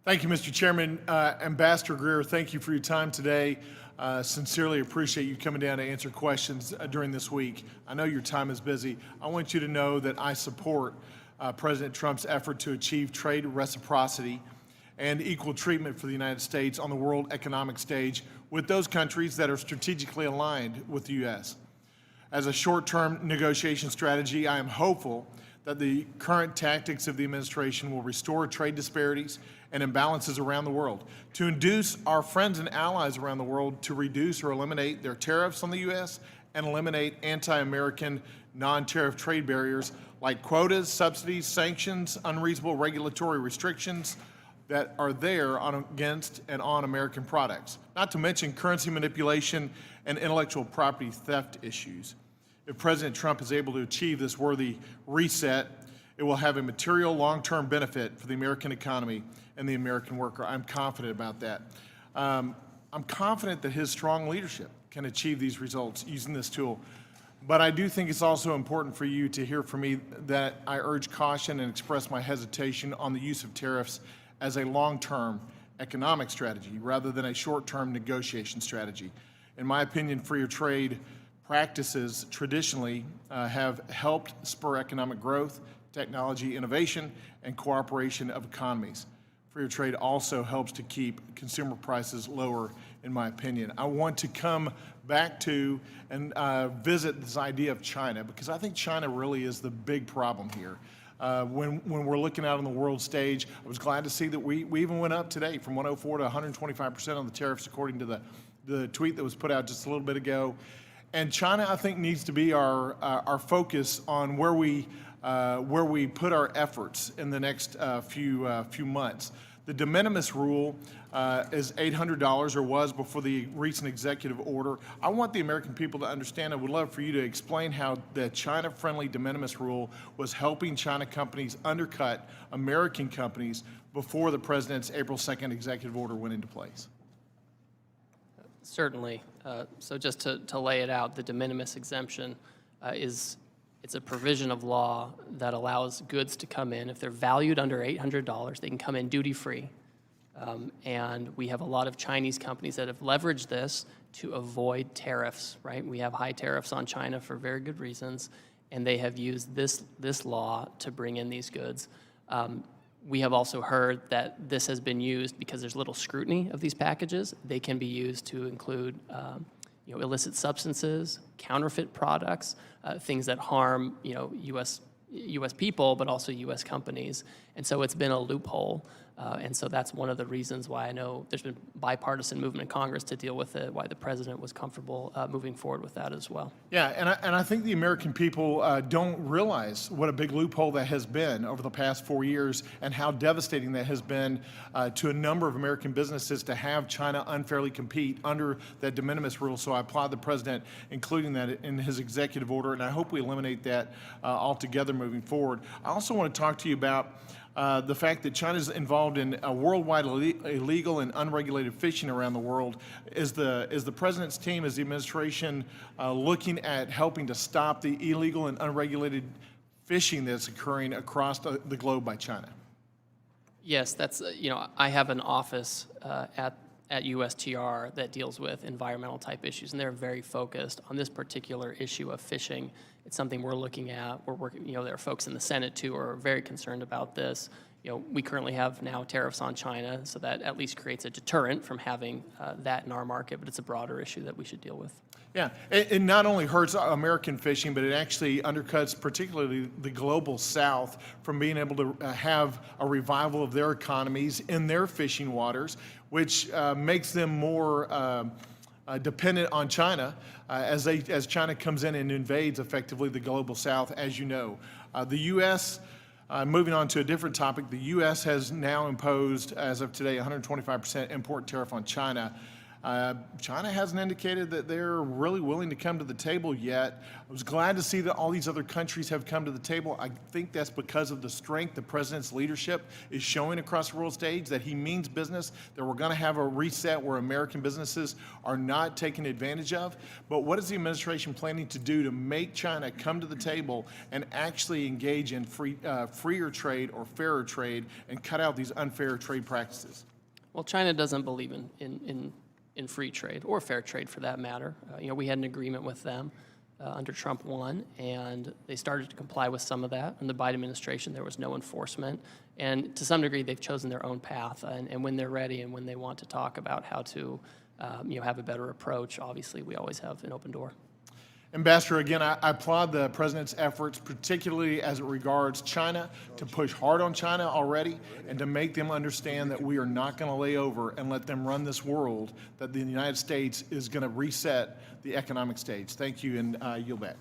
Thank you, Mr. Chairman. Ambassador Greer, thank you for your time today. Sincerely appreciate you coming down to answer questions during this week. I know your time is busy. I want you to know that I support President Trump's effort to achieve trade reciprocity and equal treatment for the United States on the world economic stage with those countries that are strategically aligned with the U.S. As a short-term negotiation strategy, I am hopeful that the current tactics of the administration will restore trade disparities and imbalances around the world, to induce our friends and allies around the world to reduce or eliminate their tariffs on the U.S. and eliminate anti-American non-tariff trade barriers like quotas, subsidies, sanctions, unreasonable regulatory restrictions that are there against and on American products, not to mention currency manipulation and intellectual property theft issues. If President Trump is able to achieve this worthy reset, it will have a material long-term benefit for the American economy and the American worker. I'm confident about that. I'm confident that his strong leadership can achieve these results using this tool. But I do think it's also important for you to hear from me that I urge caution and express my hesitation on the use of tariffs as a long-term economic strategy rather than a short-term negotiation strategy. In my opinion, freer trade practices traditionally have helped spur economic growth, technology innovation, and cooperation of economies. Freer trade also helps to keep consumer prices lower, in my opinion. I want to come back to and visit this idea of China, because I think China really is the big problem here. When we're looking out on the world stage, I was glad to see that we even went up today from 104 to 125% on the tariffs, according to the tweet that was put out just a little bit ago. And China, I think, needs to be our focus on where we put our efforts in the next few months. The de minimis rule is $800, or was before the recent executive order. I want the American people to understand. I would love for you to explain how the China-friendly de minimis rule was helping China companies undercut American companies before the president's April 2nd executive order went into place. Certainly. So just to lay it out, the de minimis exemption it's a provision of law that allows goods to come in. If they're valued under $800, they can come in duty-free. And we have a lot of Chinese companies that have leveraged this to avoid tariffs, right? We have high tariffs on China for very good reasons, and they have used this law to bring in these goods. We have also heard that this has been used because there's little scrutiny of these packages. They can be used to include illicit substances, counterfeit products, things that harm U.S. people, but also U.S. companies. And so it's been a loophole. And so that's one of the reasons why I know there's been bipartisan movement in Congress to deal with it, why the president was comfortable moving forward with that as well. Yeah, and I think the American people don't realize what a big loophole that has been over the past 4 years and how devastating that has been to a number of American businesses to have China unfairly compete under that de minimis rule. So I applaud the president including that in his executive order, and I hope we eliminate that altogether moving forward. I also want to talk to you about the fact that China is involved in a worldwide illegal and unregulated fishing around the world. Is the president's team, is the administration looking at helping to stop the illegal and unregulated fishing that's occurring across the globe by China? Yes, that's I have an office at USTR that deals with environmental type issues, and they're very focused on this particular issue of fishing. It's something we're looking at. We're working, there are folks in the Senate too who are very concerned about this. We currently have now tariffs on China, so that at least creates a deterrent from having that in our market, but it's a broader issue that we should deal with. Yeah, it not only hurts American fishing, but it actually undercuts particularly the global South from being able to have a revival of their economies in their fishing waters, which makes them more dependent on China as China comes in and invades effectively the global South, as you know. The U.S., moving on to a different topic, the U.S. has now imposed, as of today, 125% import tariff on China. China hasn't indicated that they're really willing to come to the table yet. I was glad to see that all these other countries have come to the table. I think that's because of the strength the president's leadership is showing across the world stage, that he means business, that we're going to have a reset where American businesses are not taken advantage of. But what is the administration planning to do to make China come to the table and actually engage in freer trade or fairer trade and cut out these unfair trade practices? Well, China doesn't believe in free trade or fair trade for that matter. We had an agreement with them under Trump 1, and they started to comply with some of that. In the Biden administration, there was no enforcement. And to some degree, they've chosen their own path. And when they're ready and when they want to talk about how to have a better approach, obviously, we always have an open door. Ambassador, again, I applaud the president's efforts, particularly as it regards China, to push hard on China already and to make them understand that we are not going to lay over and let them run this world, that the United States is going to reset the economic stage. Thank you, and yield back.